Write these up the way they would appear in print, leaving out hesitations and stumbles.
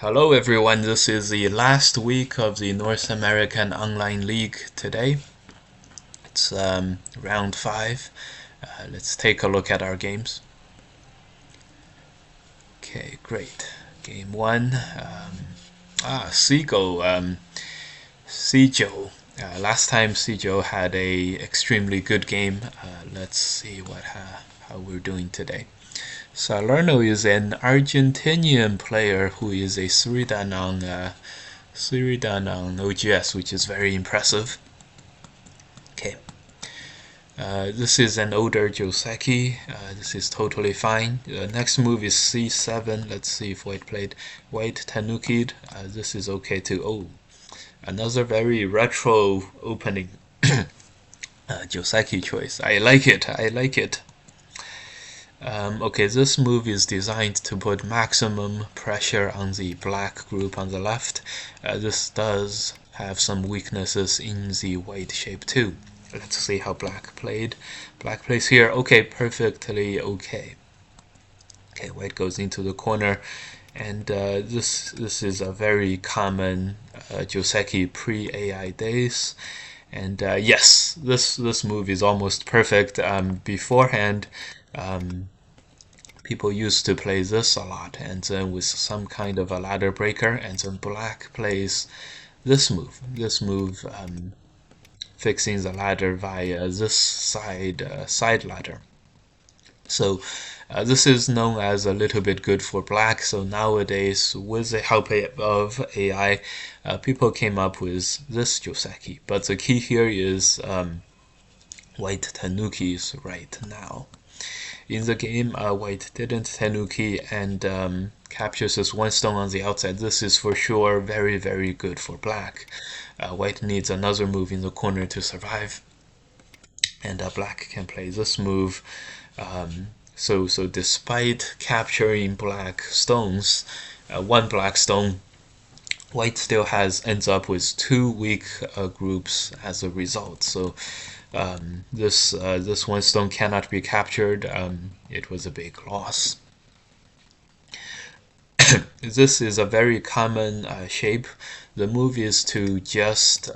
Hello everyone, this is the last week of the North American Online League today. It's round 5. Let's take a look at our games. Okay, great. Game 1. Sijo. Last time Sijo had a extremely good game. Let's see how we're doing today. Salerno is an Argentinian player who is a Suridanang OGS, which is very impressive. Okay. This is an older Joseki. This is totally fine. Next move is c7. Let's see if White played White Tanuki'd. This is okay too. Oh, another very retro opening Joseki choice. I like it. Okay, this move is designed to put maximum pressure on the black group on the left. This does have some weaknesses in the white shape too. Let's see how black played. Black plays here. Okay, perfectly okay. Okay, white goes into the corner, and this is a very common Joseki pre-AI days. And yes, this move is almost perfect. Beforehand, people used to play this a lot, and then with some kind of a ladder breaker, and then black plays this move. Fixing the ladder via this side ladder. So this is known as a little bit good for black. So nowadays, with the help of AI, people came up with this Joseki. But the key here is white Tanuki's right now. In the game, white didn't Tanuki and captures this one stone on the outside. This is for sure very, very good for black. White needs another move in the corner to survive, and black can play this move. So despite capturing black stones, one black stone, white still ends up with 2 weak groups as a result. So this one stone cannot be captured. It was a big loss. This is a very common shape. The move is to just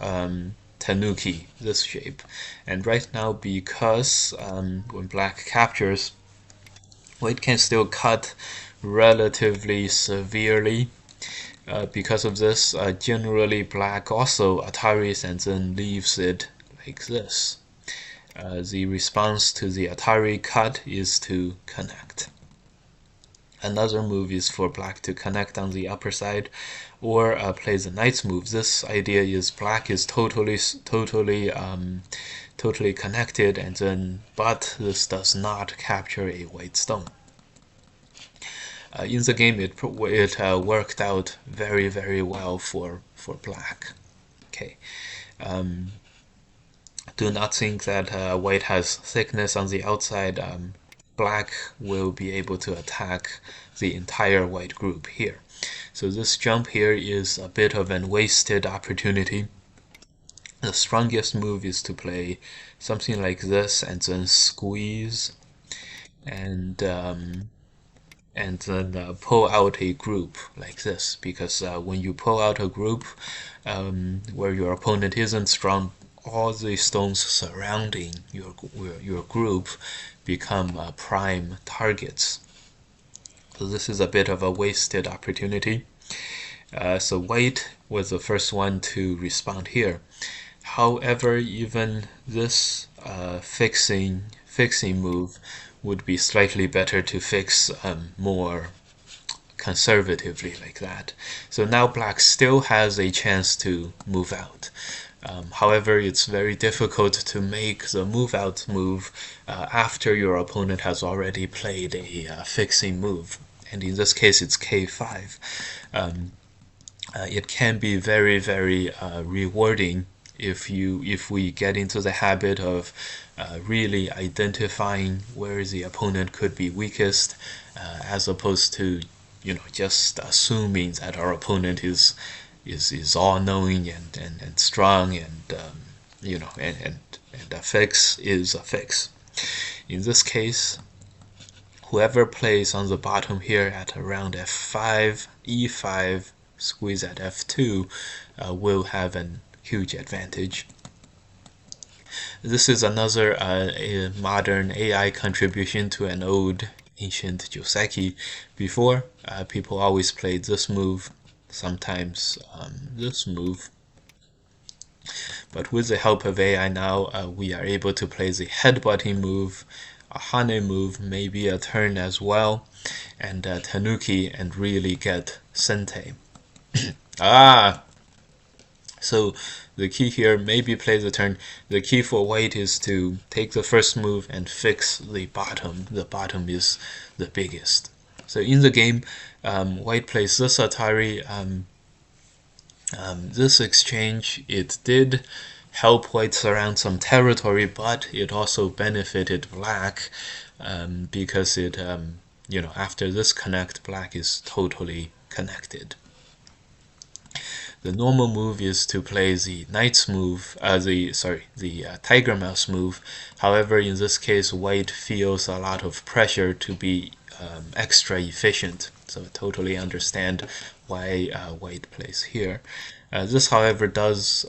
Tanuki this shape, and right now, because when black captures, white can still cut relatively severely. Because of this, generally black also Ataris and then leaves it like this. The response to the Atari cut is to connect. Another move is for black to connect on the upper side, or play the knight's move. This idea is black is totally connected, and then but this does not capture a white stone. In the game, it worked out very, very well for black. Okay. Do not think that white has thickness on the outside. Black will be able to attack the entire white group here. So this jump here is a bit of an wasted opportunity. The strongest move is to play something like this and then squeeze and then pull out a group like this, because when you pull out a group where your opponent isn't strong, all the stones surrounding your group become prime targets. So this is a bit of a wasted opportunity. So white was the first one to respond here. However, even this fixing move would be slightly better to fix more conservatively like that. So now black still has a chance to move out. However, it's very difficult to make the move out move after your opponent has already played a fixing move. And in this case, it's k5. It can be very, very rewarding if we get into the habit of really identifying where the opponent could be weakest, as opposed to just assuming that our opponent is all-knowing and strong, and a fix is a fix. In this case, whoever plays on the bottom here at around f5, e5, squeeze at f2, will have a huge advantage. This is another a modern AI contribution to an old ancient Joseki. Before, people always played this move, sometimes this move. But with the help of AI now, we are able to play the headbutting move, a Hane move, maybe a turn as well, and Tanuki, and really get Sente. So the key here, maybe play the turn. The key for white is to take the first move and fix the bottom. The bottom is the biggest. So in the game, white plays this Atari. This exchange, it did help white surround some territory, but it also benefited black because it, after this connect, black is totally connected. The normal move is to play the knight's move, the tiger mouse move. However, in this case, white feels a lot of pressure to be extra efficient. So I totally understand why white plays here. This, however, does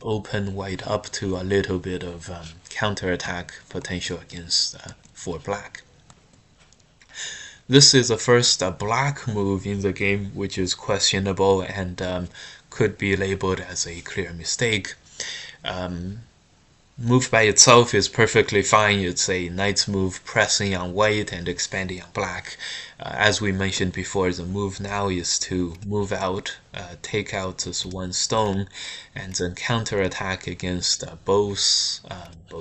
open white up to a little bit of counterattack potential against for black. This is the first black move in the game, which is questionable and could be labeled as a clear mistake. Move by itself is perfectly fine. It's a knight's move, pressing on white and expanding on black. As we mentioned before, the move now is to move out, take out this one stone, and then counterattack against both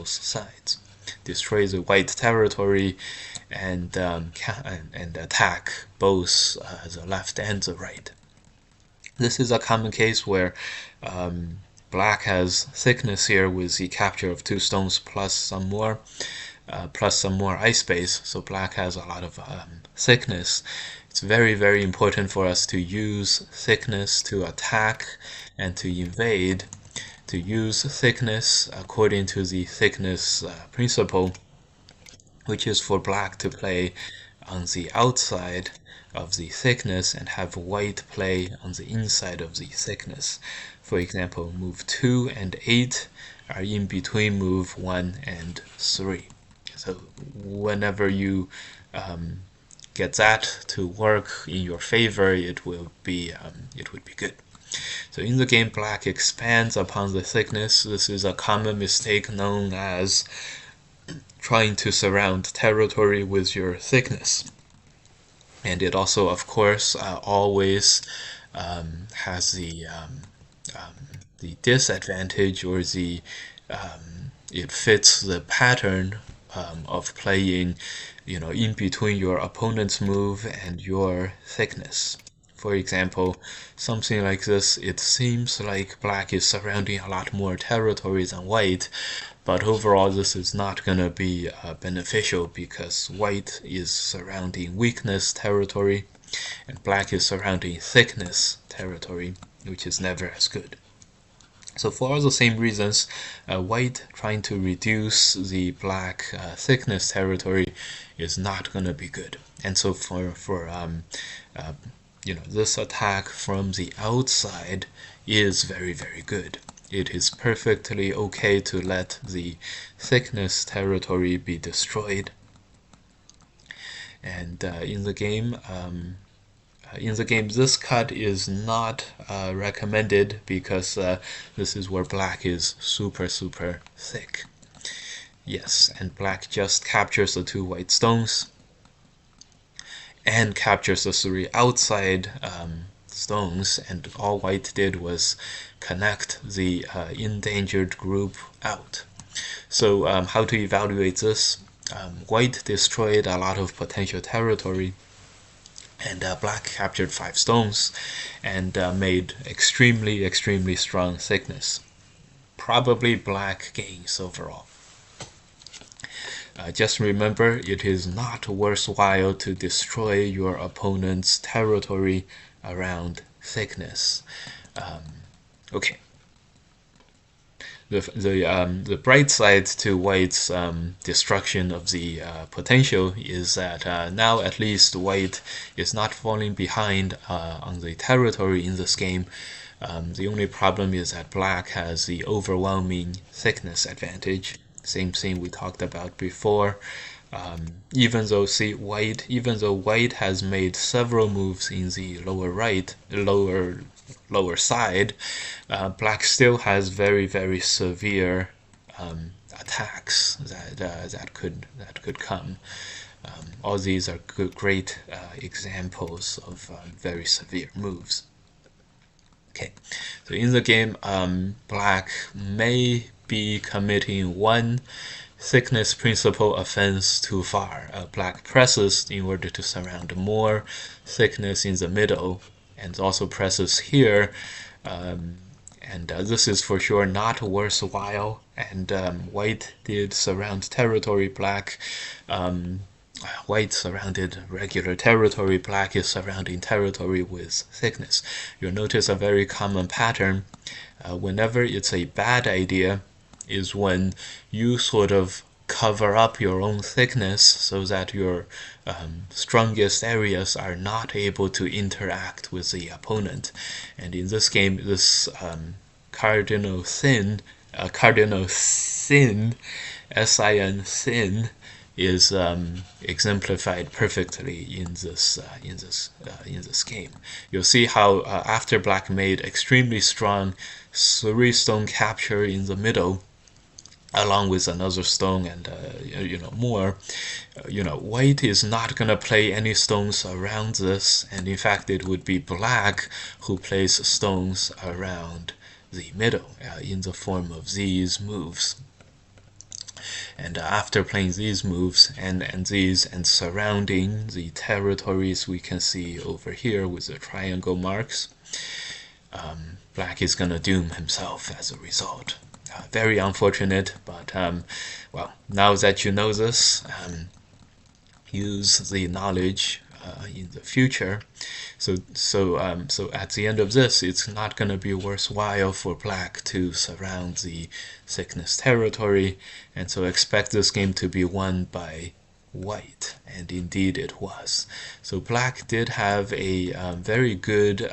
sides. Destroy the white territory and attack both the left and the right. This is a common case where black has thickness here with the capture of 2 stones plus some more ice base. So black has a lot of thickness. It's very, very important for us to use thickness to attack and to invade. To use thickness according to the thickness principle, which is for black to play on the outside of the thickness and have white play on the inside of the thickness. For example, move 2 and 8 are in between move 1 and 3. So whenever you get that to work in your favor, it would be good. So in the game, black expands upon the thickness. This is a common mistake known as trying to surround territory with your thickness. And it also, of course, always has the disadvantage, or it fits the pattern of playing, in between your opponent's move and your thickness. For example, something like this, it seems like black is surrounding a lot more territory than white, but overall this is not going to be beneficial because white is surrounding weakness territory and black is surrounding thickness territory, which is never as good. So for all the same reasons, white trying to reduce the black thickness territory is not going to be good. And so for this attack from the outside is very, very good. It is perfectly okay to let the thickness territory be destroyed. And in the game, this cut is not recommended because this is where black is super, super thick. Yes, and black just captures the 2 white stones and captures the 3 outside stones, and all white did was connect the endangered group out. So how to evaluate this? White destroyed a lot of potential territory, and black captured 5 stones and made extremely, extremely strong thickness. Probably black gains overall. Just remember, it is not worthwhile to destroy your opponent's territory around thickness. Okay. the bright side to White's destruction of the potential is that now at least White is not falling behind on the territory in this game. The only problem is that Black has the overwhelming thickness advantage. Same thing we talked about before. Even though White has made several moves in the lower side, Black still has very severe attacks that could come. All these are great examples of very severe moves. Okay, so in the game, Black may be committing one thickness principle offense too far. Black presses in order to surround more thickness in the middle, and also presses here, and this is for sure not worthwhile. And White did surround territory. White surrounded regular territory. Black is surrounding territory with thickness. You'll notice a very common pattern. Whenever it's a bad idea is when you sort of cover up your own thickness so that your strongest areas are not able to interact with the opponent. And in this game, this cardinal sin, sin, is exemplified perfectly in this game. You'll see how after Black made extremely strong 3-stone capture in the middle, along with another stone and more, White is not gonna play any stones around this, and in fact it would be Black who plays stones around the middle in the form of these moves. And after playing these moves and surrounding the territories we can see over here with the triangle marks, Black is gonna doom himself as a result. Very unfortunate, but well, now that you know this, use the knowledge in the future. So at the end of this, it's not going to be worthwhile for Black to surround the thickness territory, and so expect this game to be won by White, and indeed it was. So Black did have a very good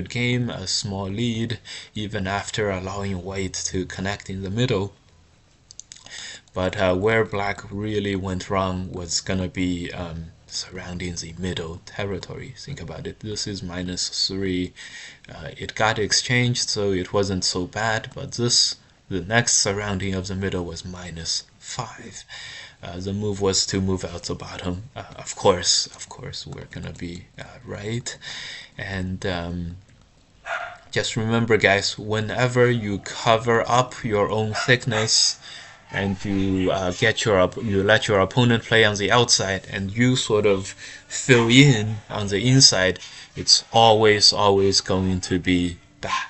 game, a small lead, even after allowing White to connect in the middle. But where Black really went wrong was gonna be surrounding the middle territory. Think about it. This is -3. It got exchanged, so it wasn't so bad. But the next surrounding of the middle was -5. The move was to move out the bottom. Of course, we're gonna be right. And just remember, guys, whenever you cover up your own thickness and you let your opponent play on the outside and you sort of fill in on the inside, it's always going to be bad.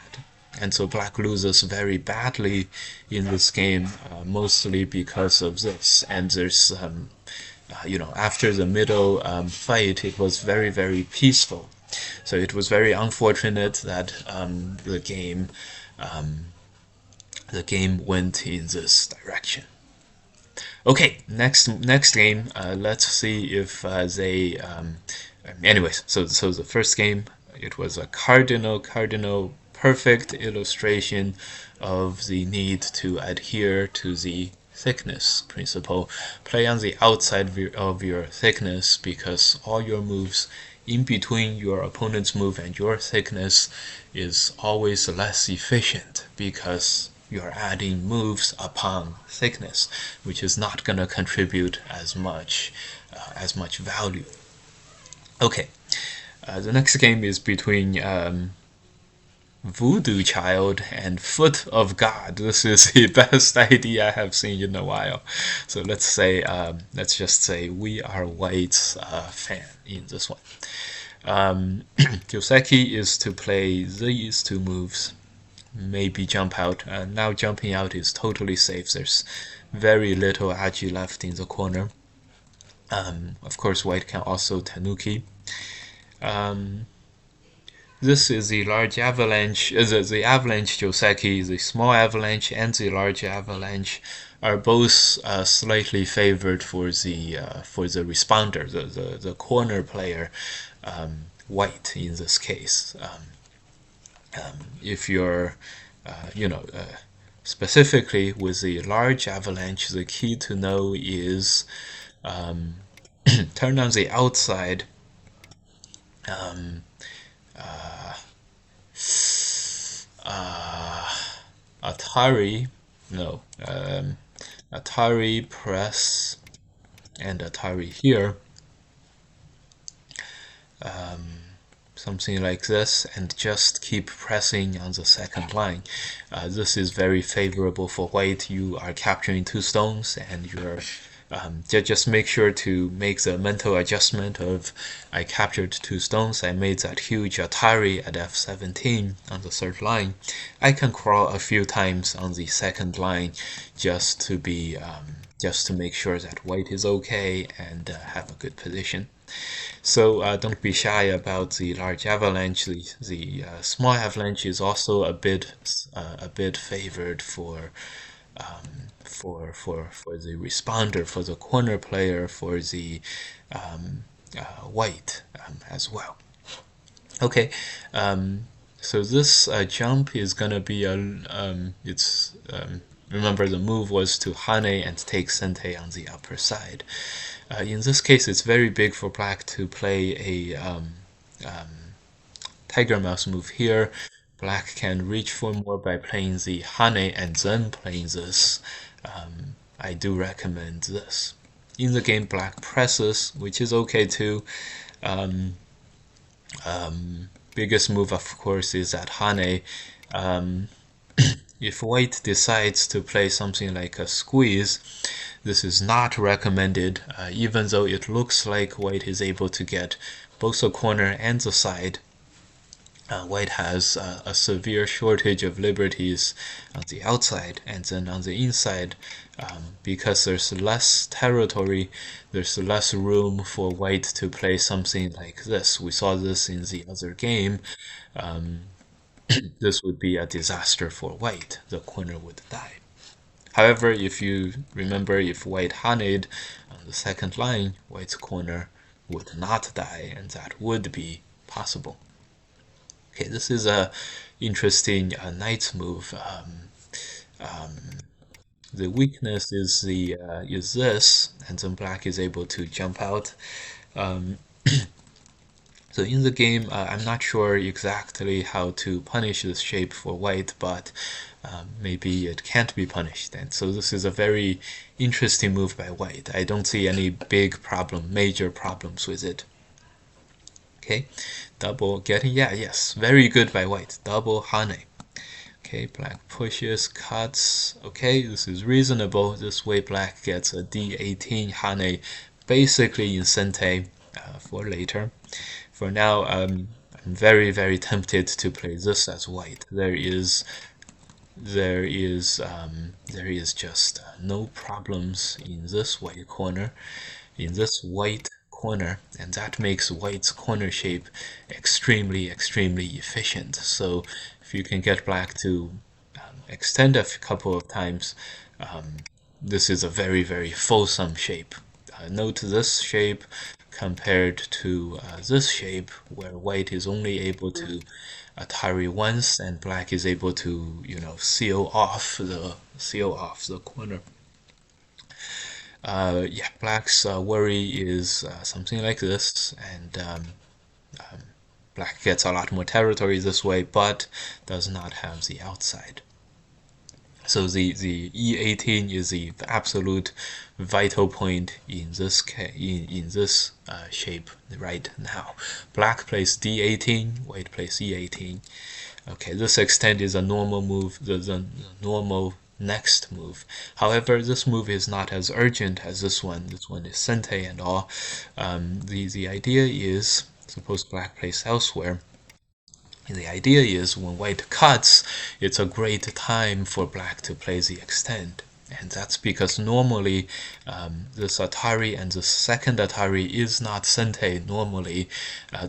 And so Black loses very badly in this game, mostly because of this. And there's after the middle fight, it was very peaceful. So it was very unfortunate that the game went in this direction. Okay, next game. Let's see if they. Anyways, so the first game, it was a cardinal perfect illustration of the need to adhere to the thickness principle. Play on the outside of your thickness, because all your moves in between your opponent's move and your thickness is always less efficient, because you're adding moves upon thickness, which is not going to contribute as much value. Okay, the next game is between Voodoo Child and Foot of God. This is the best idea I have seen in a while. So let's just say we are White's fan in this one. Joseki is to play these two moves. Maybe jump out. Now jumping out is totally safe. There's very little agi left in the corner. Of course, White can also tanuki. This is the large avalanche, the avalanche Joseki, the small avalanche and the large avalanche are both slightly favored for the responder, the corner player, white in this case. If you're, you know, specifically with the large avalanche, the key to know is turn on the outside. Atari, no, Atari press and Atari here, something like this, and just keep pressing on the second line. This is very favorable for white. You are capturing 2 stones, and you're just make sure to make the mental adjustment of I captured 2 stones, I made that huge Atari at f17 on the 3rd line. I can crawl a few times on the 2nd line just to be just to make sure that white is okay and have a good position. So don't be shy about the large avalanche. The small avalanche is also a bit favored for the responder, for the corner player, for the white as well. Okay, so this jump is gonna be a remember the move was to Hane and take Sente on the upper side. In this case, it's very big for black to play a tiger mouse move here. Black can reach for more by playing the Hane and then playing this. I do recommend this. In the game, black presses, which is okay too. Biggest move, of course, is at Hane. If white decides to play something like a squeeze, this is not recommended, even though it looks like white is able to get both the corner and the side. White has a severe shortage of liberties on the outside, and then on the inside, because there's less territory, there's less room for white to play something like this. We saw this in the other game. This would be a disaster for white. The corner would die. However, if you remember, if white haned on the 2nd line, white's corner would not die, and that would be possible. Okay, this is a interesting knight's move. The weakness is this, and then black is able to jump out. So in the game, I'm not sure exactly how to punish this shape for white, but maybe it can't be punished. And so this is a very interesting move by white. I don't see any major problems with it. Okay, double getting, yes, very good by white. Double Hane. Okay, black pushes, cuts. Okay, this is reasonable. This way black gets a D18 Hane basically in Sente for later. For now, I'm very, very tempted to play this as white. There is just no problems in this white corner, and that makes white's corner shape extremely, extremely efficient. So if you can get black to extend a couple of times, this is a very, very fulsome shape. Note this shape compared to this shape, where white is only able to Atari once and black is able to, seal off the corner. Yeah, black's worry is something like this, and black gets a lot more territory this way, but does not have the outside. So the E18 is the absolute vital point in this shape right now. Black plays D18, white plays E18. Okay, this extend is a normal move, the normal next move. However, this move is not as urgent as this one. This one is Sente and all. The idea is, suppose black plays elsewhere. The idea is when white cuts, it's a great time for black to play the extend. And that's because normally this Atari and the 2nd Atari is not Sente. Normally,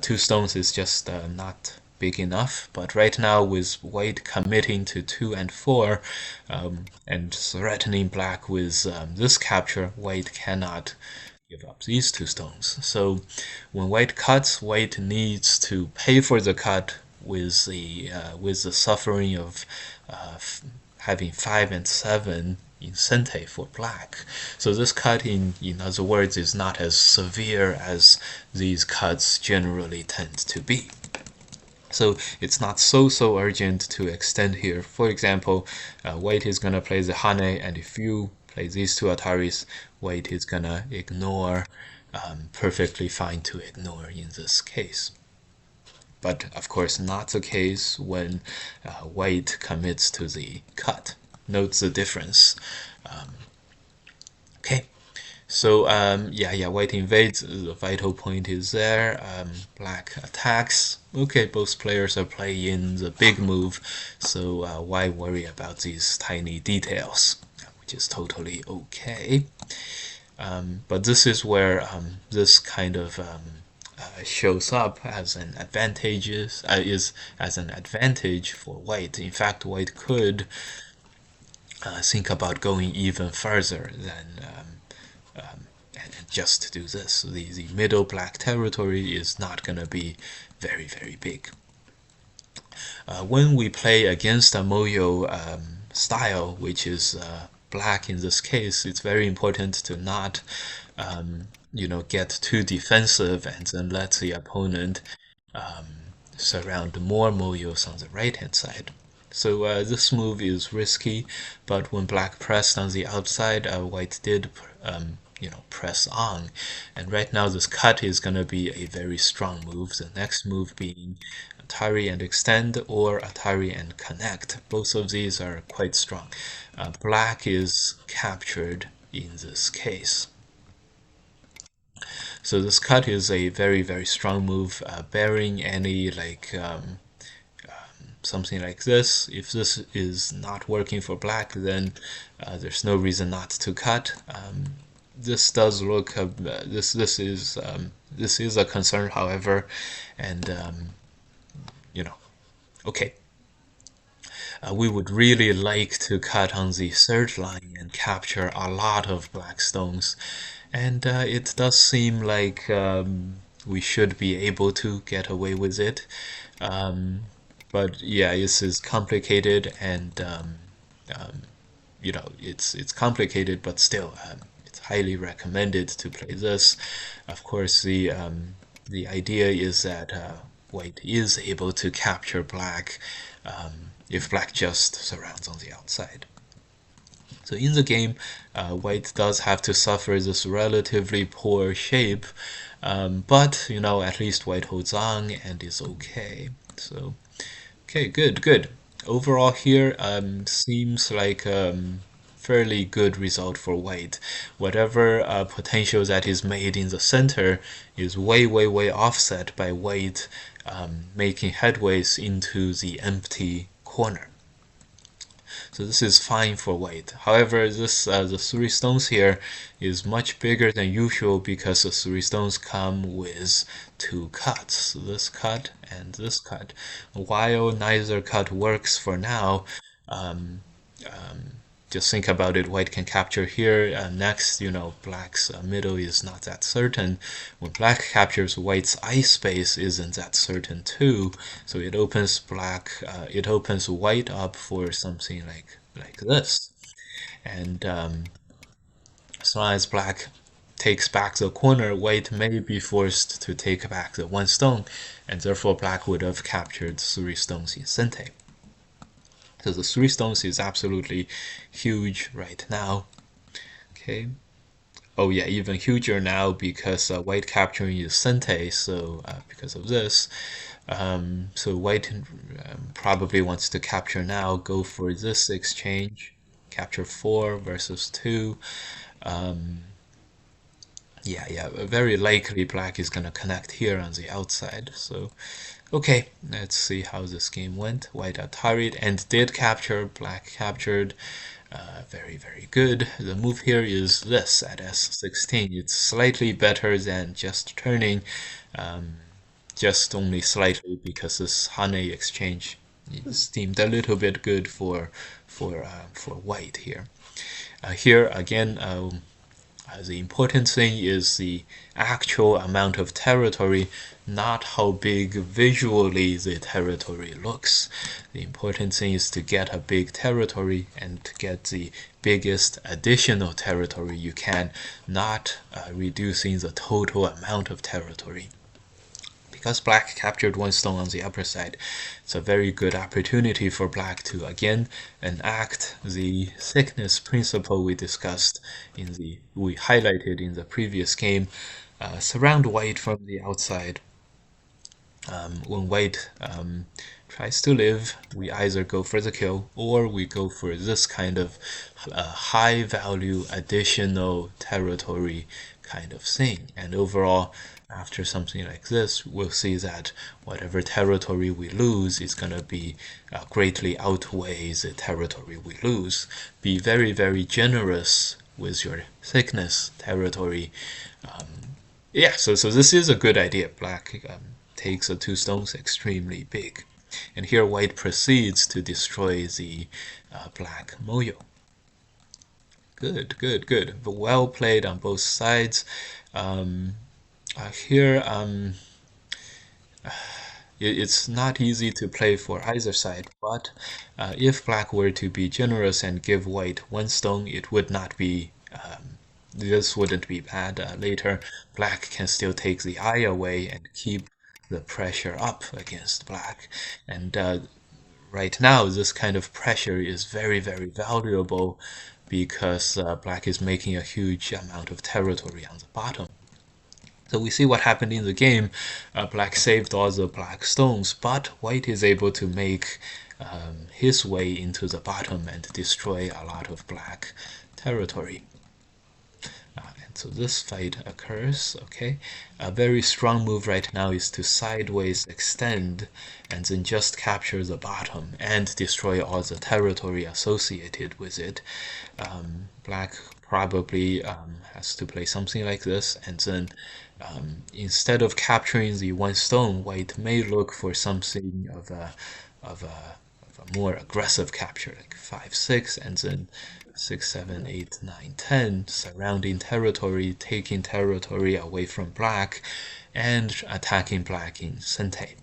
2 stones is just not big enough. But right now, with white committing to 2 and 4 and threatening black with this capture, white cannot give up these 2 stones. So when white cuts, white needs to pay for the cut with the suffering of having 5 and 7 incentive for black. So this cut, in other words, is not as severe as these cuts generally tend to be. So it's not so urgent to extend here. For example, white is gonna play the Hane, and if you play these 2 Ataris, white is gonna ignore, perfectly fine to ignore in this case. But of course not the case when white commits to the cut. Note the difference. Okay, so white invades. The vital point is there. Black attacks. Okay, both players are playing the big move, so why worry about these tiny details, which is totally okay. But this is where this kind of shows up as an advantage for white. In fact, white could think about going even further than and just do this. The middle black territory is not going to be very big. When we play against a Moyo style, which is black in this case, it's very important to not get too defensive and then let the opponent surround more Moyos on the right hand side. So this move is risky, but when black pressed on the outside, white did press on. And right now this cut is going to be a very strong move. The next move being Atari and extend or Atari and connect. Both of these are quite strong. Black is captured in this case. So this cut is a very strong move, bearing any something like this. If this is not working for black, then there's no reason not to cut. This does look this is a concern, however, and okay. We would really like to cut on the third line and capture a lot of black stones, and it does seem like we should be able to get away with it. But yeah, this is complicated, and it's complicated, but still, it's highly recommended to play this. Of course, the idea is that white is able to capture black if black just surrounds on the outside. So in the game, white does have to suffer this relatively poor shape, but at least white holds on and is okay. So okay, good. Overall here, seems like fairly good result for white. Whatever potential that is made in the center is way offset by white making headways into the empty corner. So this is fine for white. However, this the 3 stones here is much bigger than usual because the 3 stones come with 2 cuts. So this cut and this cut. While neither cut works for now, just think about it. White can capture here. Next, black's middle is not that certain. When black captures, white's eye space isn't that certain too. So it opens white up for something like this. And as long as black takes back the corner, white may be forced to take back the 1 stone, and therefore black would have captured 3 stones in cente. So the 3 stones is absolutely huge right now. Okay. Oh yeah, even huger now because white capturing is cente, so because of this. So white probably wants to capture now, go for this exchange, capture 4 versus 2. Yeah, very likely black is gonna connect here on the outside. So okay, let's see how this game went. White Atari'd and did capture, black captured. Very good. The move here is this at S16. It's slightly better than just turning. just only slightly because this honey exchange seemed a little bit good for white here. Here again, the important thing is the actual amount of territory, not how big visually the territory looks. The important thing is to get a big territory and to get the biggest additional territory you can, not reducing the total amount of territory. Because black captured one stone on the upper side, it's a very good opportunity for black to again enact the thickness principle we discussed we highlighted in the previous game. Surround white from the outside. When white tries to live, we either go for the kill or we go for this kind of high value additional territory kind of thing. And overall, after something like this, we'll see that whatever territory we lose is going to be greatly outweighs the territory we lose. Be very, very generous with your thickness territory. Yeah, so this is a good idea. Black takes the two stones extremely big. And here white proceeds to destroy the black moyo. Good, good, good. Well played on both sides. Here, it's not easy to play for either side, but if black were to be generous and give white one stone, it would not be this wouldn't be bad. Later, black can still take the eye away and keep the pressure up against black. And right now, this kind of pressure is very, very valuable because black is making a huge amount of territory on the bottom. So we see what happened in the game. Black saved all the black stones, but white is able to make his way into the bottom and destroy a lot of black territory. And so this fight occurs, okay? A very strong move right now is to sideways extend and then just capture the bottom and destroy all the territory associated with it. Black probably has to play something like this, and then instead of capturing the one stone, white may look for something of a more aggressive capture, like 5, 6, and then 6, 7, 8, 9, 10, surrounding territory, taking territory away from black, and attacking black in Sente.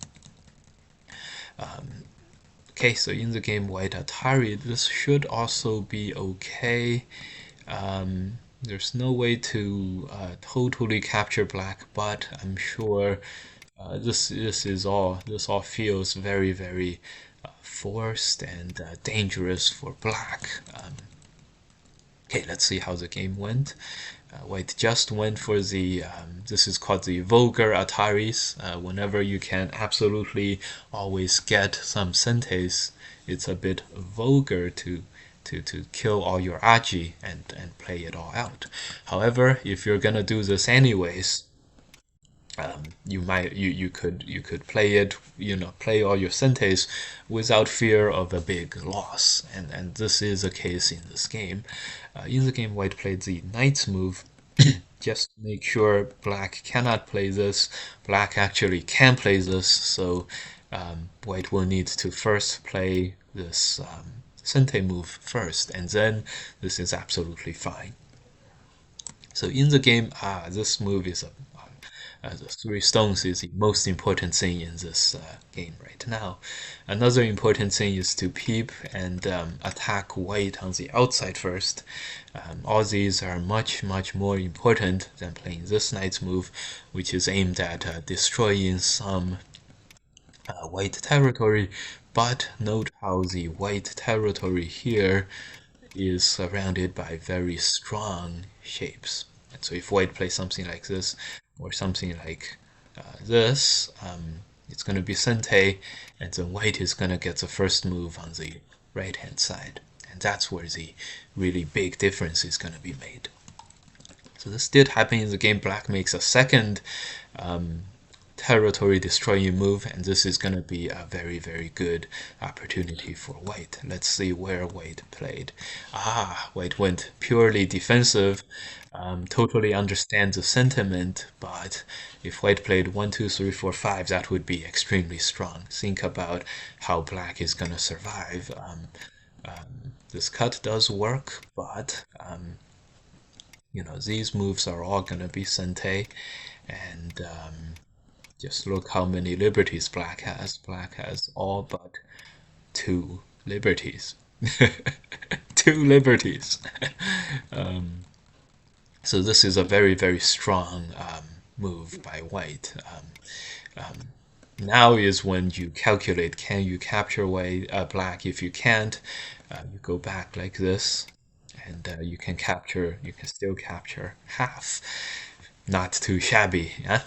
Okay, so in the game White Atari, this should also be okay. There's no way to totally capture black, but I'm sure this all feels very, very forced and dangerous for black. Okay, let's see how the game went. White just went for the this is called the vulgar Ataris. Whenever you can absolutely always get some Sentes, it's a bit vulgar to kill all your Aji and play it all out. However, if you're gonna do this anyways, you could play it, play all your Sentes without fear of a big loss, and this is the case in this game. In the game, White played the Knight's move. Just make sure black cannot play this. Black actually can play this, so White will need to first play this Sente move first, and then this is absolutely fine. So in the game, this move is the 3 stones is the most important thing in this game right now. Another important thing is to peep and attack white on the outside first. All these are much more important than playing this knight's move, which is aimed at destroying some white territory. But note how the white territory here is surrounded by very strong shapes. And so if white plays something like this, or something like this, it's going to be Sente, and then white is going to get the first move on the right hand side, and that's where the really big difference is going to be made. So this did happen in the game. Black makes a second territory destroying move, and this is going to be a very, very good opportunity for white. Let's see where white played. White went purely defensive. Totally understand the sentiment, but if white played 1, 2, 3, 4, 5, that would be extremely strong. Think about how black is going to survive. This cut does work, but these moves are all going to be sente, and just look how many liberties black has. Black has all but 2 liberties. 2 liberties. So this is a very, very strong move by white. Now is when you calculate, can you capture black? If you can't, you go back like this, and you can still capture half. Not too shabby, yeah?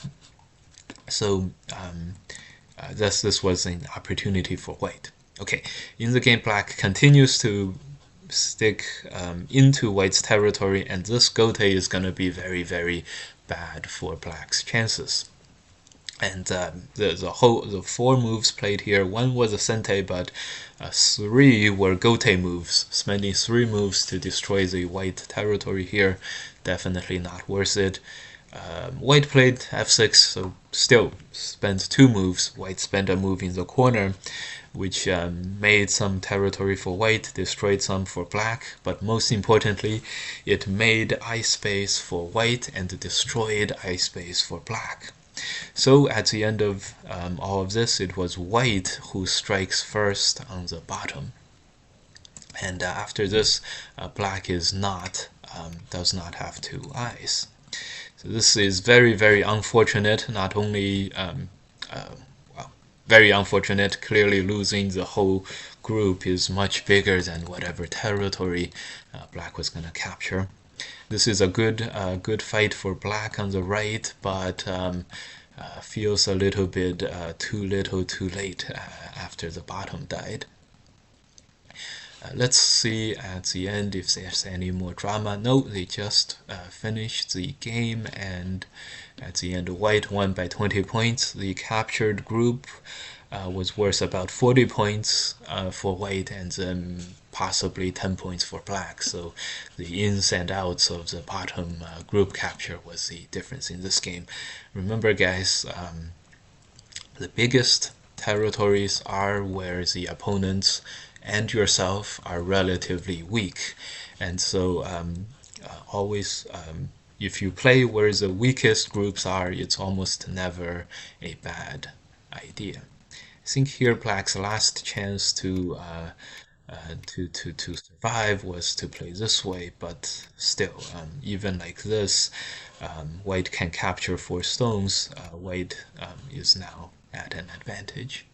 So this was an opportunity for white. Okay, in the game, black continues to stick into white's territory, and this gote is going to be very, very bad for black's chances. And the 4 moves played here, 1 was a sente, but 3 were gote moves. Spending 3 moves to destroy the white territory here, definitely not worth it. White played f6, so still spent 2 moves. White spent a move in the corner, which made some territory for white, destroyed some for black, but most importantly, it made eye space for white and destroyed eye space for black. So at the end of all of this, it was white who strikes first on the bottom. And after this, black does not have 2 eyes. So this is very, very unfortunate. Not only very unfortunate, clearly losing the whole group is much bigger than whatever territory black was going to capture. This is a good fight for black on the right, but feels a little bit too little too late after the bottom died. Let's see at the end if there's any more drama. No, they just finished the game, and at the end, white won by 20 points. The captured group was worth about 40 points for white, and then possibly 10 points for black. So the ins and outs of the bottom group capture was the difference in this game. Remember, guys, the biggest territories are where the opponents and yourself are relatively weak, and so always if you play where the weakest groups are, it's almost never a bad idea. I think here black's last chance to survive was to play this way, but still, even like this, white can capture 4 stones. White is now at an advantage.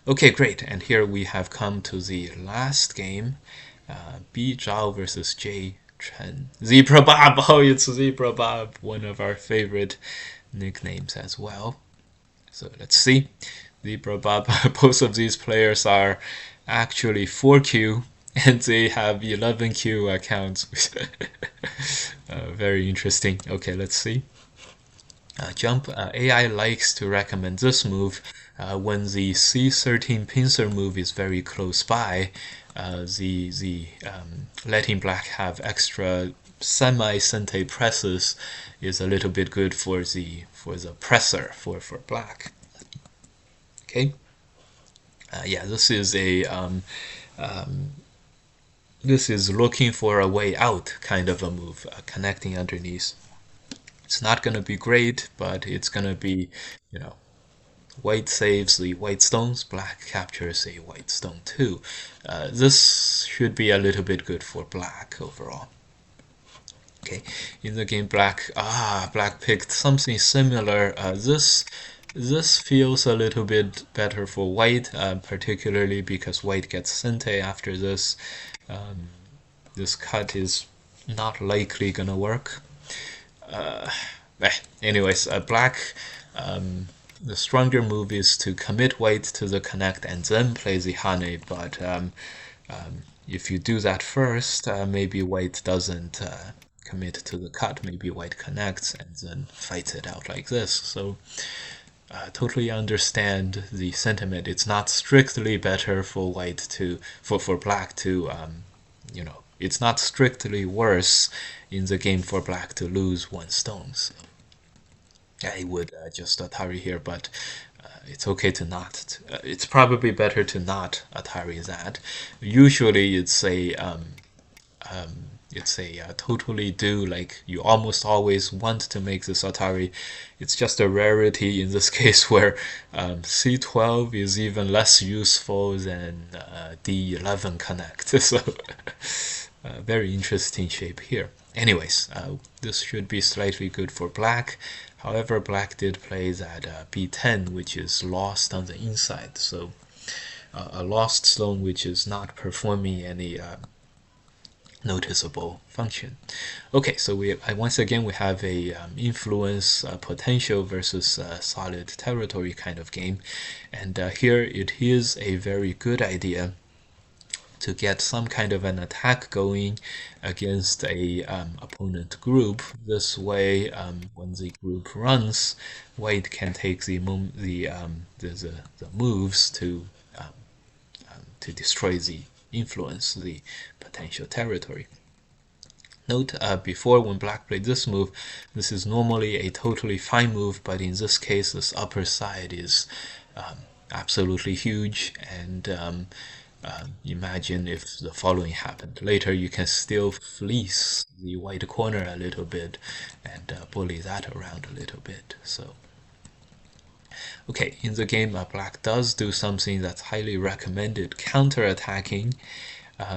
Okay, great, and here we have come to the last game, B Zhao versus J Chen. Zebra Bob! Oh, it's Zebra Bob, one of our favorite nicknames as well. So let's see. Zebra Bob, both of these players are actually 4Q, and they have 11Q accounts. Very interesting. Okay, let's see. Jump. AI likes to recommend this move when the C13 pincer move is very close by. Letting black have extra semi-sente presses is a little bit good for the presser for black. Okay. Yeah, this is this is looking for a way out kind of a move, connecting underneath. It's not going to be great, but it's going to be, white saves the white stones, black captures a white stone too. This should be a little bit good for black overall. Okay, in the game, black picked something similar. This feels a little bit better for white, particularly because white gets sente after this. This cut is not likely gonna work. Anyways, black, the stronger move is to commit white to the connect and then play the hane, but if you do that first, maybe white doesn't commit to the cut. Maybe white connects and then fights it out like this. So totally understand the sentiment. It's not strictly better for white to for black to it's not strictly worse in the game for black to lose one stone. So I would just Atari here, but it's okay to not. It's probably better to not Atari that. Usually, it's a totally do, like you almost always want to make this Atari. It's just a rarity in this case where C12 is even less useful than D11 connect. So very interesting shape here. Anyways, this should be slightly good for black. However, black did play that B10, which is lost on the inside. So a lost stone which is not performing any noticeable function. Okay, so once again we have a influence potential versus solid territory kind of game, and here it is a very good idea to get some kind of an attack going against a opponent group. This way, when the group runs, white can take the moves to destroy the influence, the potential territory. Note before when black played this move, this is normally a totally fine move, but in this case, this upper side is absolutely huge, and imagine if the following happened. Later, you can still fleece the white corner a little bit and bully that around a little bit. So, okay, in the game, black does do something that's highly recommended, counter-attacking.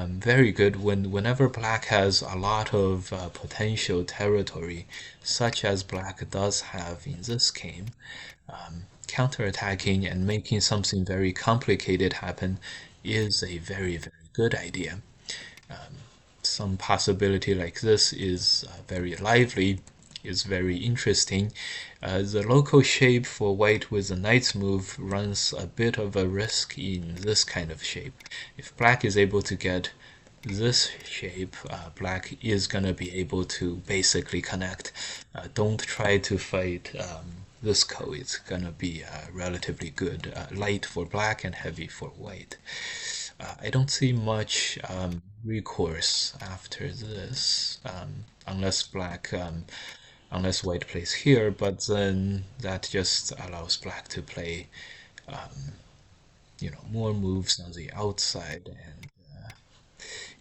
Very good whenever black has a lot of potential territory, such as black does have in this game. Counterattacking and making something very complicated happen is a very, very good idea. Some possibility like this is very lively, is very interesting. The local shape for white with the knight's move runs a bit of a risk in this kind of shape. If black is able to get this shape, black is gonna be able to basically connect. Don't try to fight this ko. It's gonna be relatively good, light for black and heavy for white. I don't see much recourse after this, unless white plays here, but then that just allows black to play more moves on the outside, and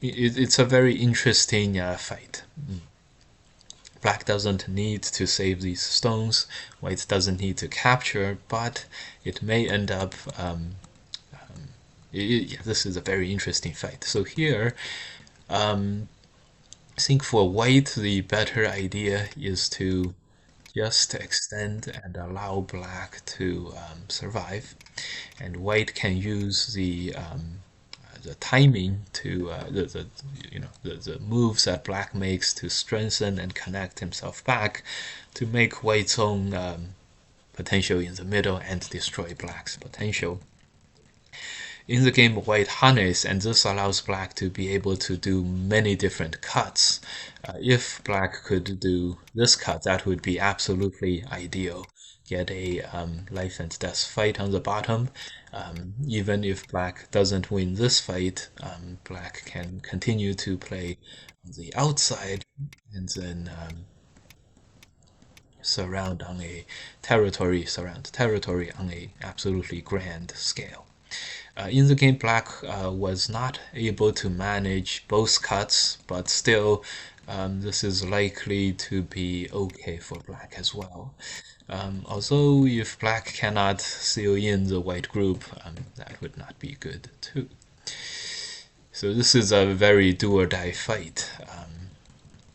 it's a very interesting fight. Black doesn't need to save these stones, white doesn't need to capture, but it may end up yeah, this is a very interesting fight. So here I think for white the better idea is to just extend and allow black to survive, and white can use the timing to the moves that black makes to strengthen and connect himself back to make white's own potential in the middle and destroy black's potential. In the game, white harness, and this allows black to be able to do many different cuts. If black could do this cut, that would be absolutely ideal. Get a life and death fight on the bottom. Even if black doesn't win this fight, black can continue to play on the outside and then surround territory on a absolutely grand scale. In the game, black was not able to manage both cuts, but still this is likely to be okay for black as well. Although if black cannot seal in the white group, that would not be good too. So this is a very do or die fight.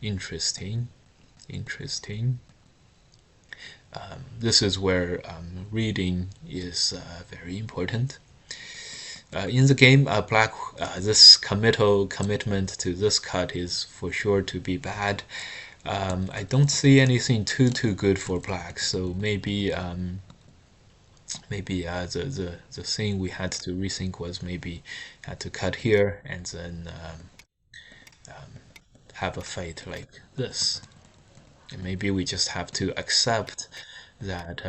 Interesting. This is where reading is very important. In the game, black, this commitment to this cut is for sure to be bad. I don't see anything too good for black, so maybe the thing we had to rethink was maybe had to cut here and then have a fight like this. And maybe we just have to accept that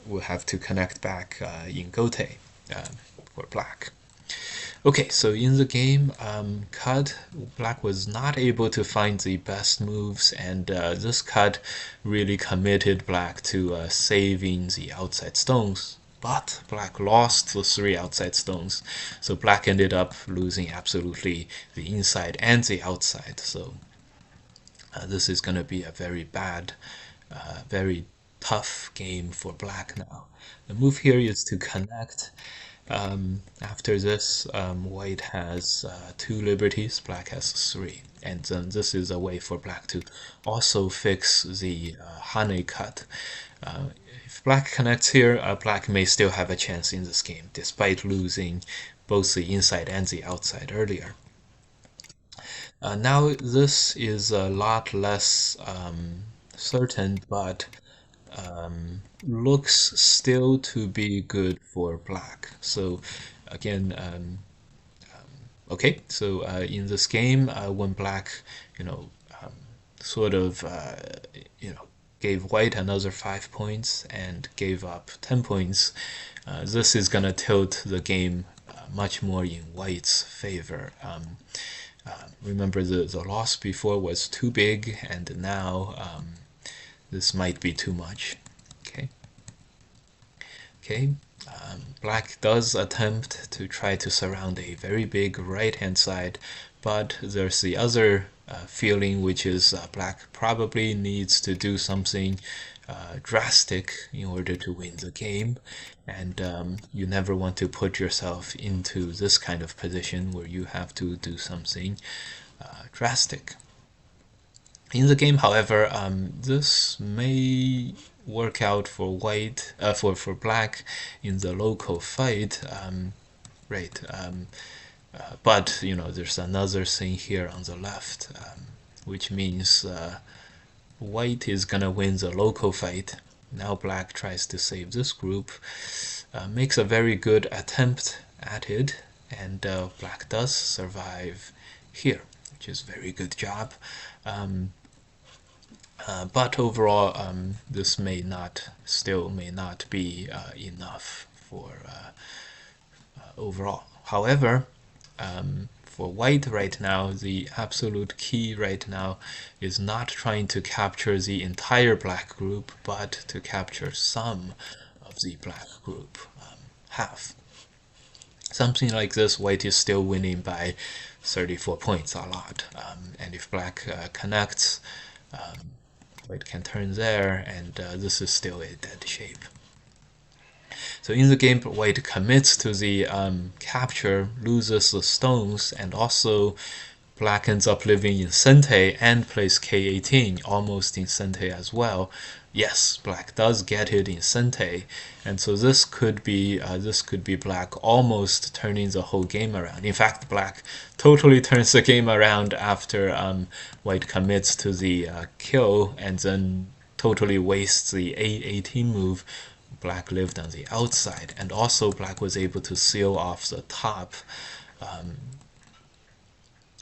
we'll have to connect back in Gote for black. Okay, so in the game, cut, black was not able to find the best moves, and this cut really committed black to saving the outside stones. But black lost the 3 outside stones, so black ended up losing absolutely the inside and the outside. So this is going to be a very bad, very tough game for black now. The move here is to connect. After this, white has 2 liberties, black has 3. And then this is a way for black to also fix the Hane cut. If black connects here, black may still have a chance in this game, despite losing both the inside and the outside earlier. Now this is a lot less certain, but looks still to be good for black. So again, okay, so in this game, when black, sort of, gave white another 5 points and gave up 10 points, this is gonna tilt the game much more in white's favor. Remember the loss before was too big, and now this might be too much. Okay, black does attempt to try to surround a very big right hand side, but there's the other feeling, which is black probably needs to do something drastic in order to win the game, and you never want to put yourself into this kind of position where you have to do something drastic. In the game, however, this may work out for white, for black in the local fight, right? But there's another thing here on the left, which means white is gonna win the local fight. Now black tries to save this group, makes a very good attempt at it, and black does survive here, which is very good job. But overall, this still may not be enough for overall. However, for white right now, the absolute key right now is not trying to capture the entire black group, but to capture some of the black group, half. Something like this, white is still winning by 34 points, a lot. And if black connects, white can turn there, and this is still a dead shape. So in the game, white commits to the capture, loses the stones, and also black ends up living in Sente and plays K18 almost in Sente as well. Yes, black does get it in Sente, and so this could be black almost turning the whole game around. In fact, black totally turns the game around after white commits to the kill and then totally wastes the A18 move. Black lived on the outside, and also black was able to seal off the top.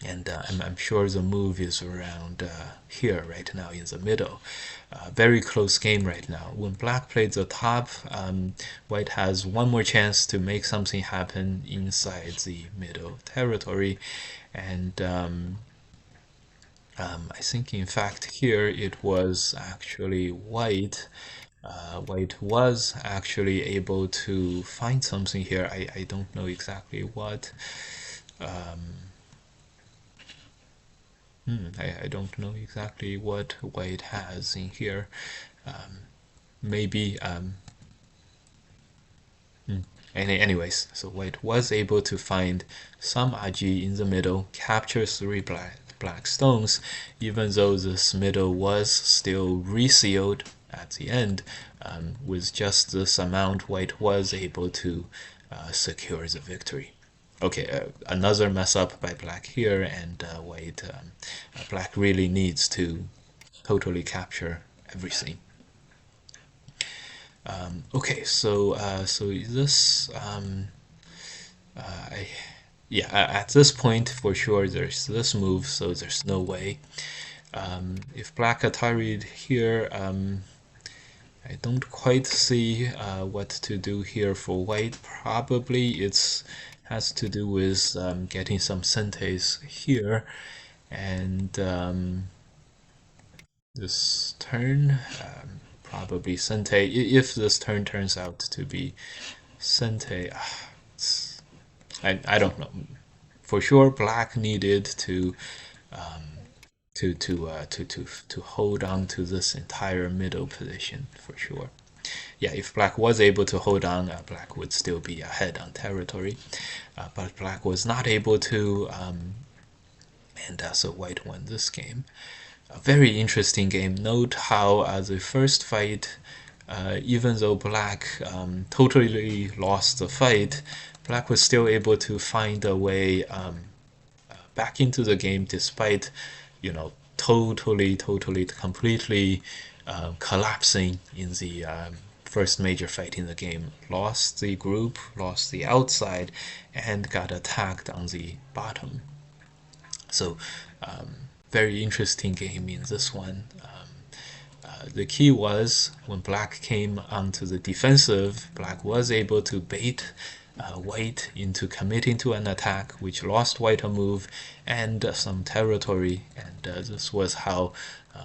And I'm sure the move is around here right now in the middle. Very close game right now. When black played the top, white has one more chance to make something happen inside the middle territory, and I think in fact here it was actually white. White was actually able to find something here. I don't know exactly what. I don't know exactly what white has in here. Maybe anyways, so white was able to find some Aji in the middle, capture 3 black stones, even though this middle was still resealed at the end. With just this amount, white was able to secure the victory. Okay, another mess up by black here, and white, black really needs to totally capture everything. Okay, so this, yeah, at this point for sure there's this move, so there's no way. If black Atari'd here, I don't quite see what to do here for white. Probably it's has to do with getting some sentes here, and this turn probably sente. If this turn turns out to be sente, I don't know. For sure, black needed to hold on to this entire middle position for sure. Yeah, if black was able to hold on, black would still be ahead on territory, but black was not able to, and so white won this game. A very interesting game. Note how the first fight, even though black totally lost the fight, black was still able to find a way back into the game despite, totally, completely collapsing in the first major fight in the game. Lost the group, lost the outside, and got attacked on the bottom. So, very interesting game in this one. The key was when black came onto the defensive, black was able to bait white into committing to an attack, which lost white a move and some territory, and this was how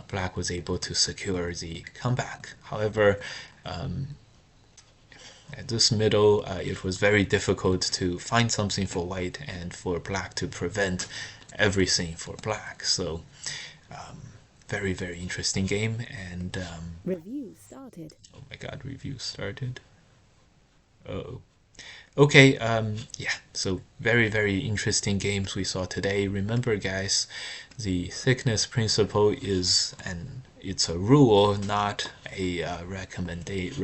black was able to secure the comeback. However, at this middle, it was very difficult to find something for white and for black to prevent everything for black. So, very, very interesting game. And Review started. oh my god, review started. Oh. Okay, yeah, so very, very interesting games we saw today. Remember, guys, the thickness principle is it's a rule, not a recommended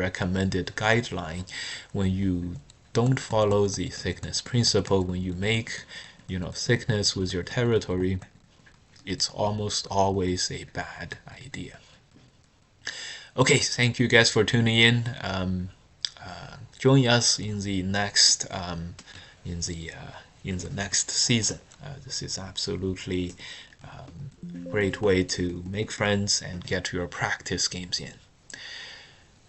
guideline. When you don't follow the thickness principle, when you make, thickness with your territory, it's almost always a bad idea. Okay, thank you guys for tuning in. Join us in the next in the next season. This is absolutely great way to make friends and get your practice games in.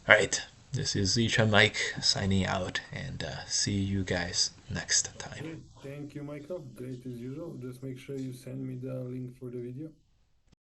All right, this is Zicha Mike signing out, and see you guys next time. Great. Thank you, Michael. Great as usual. Just make sure you send me the link for the video.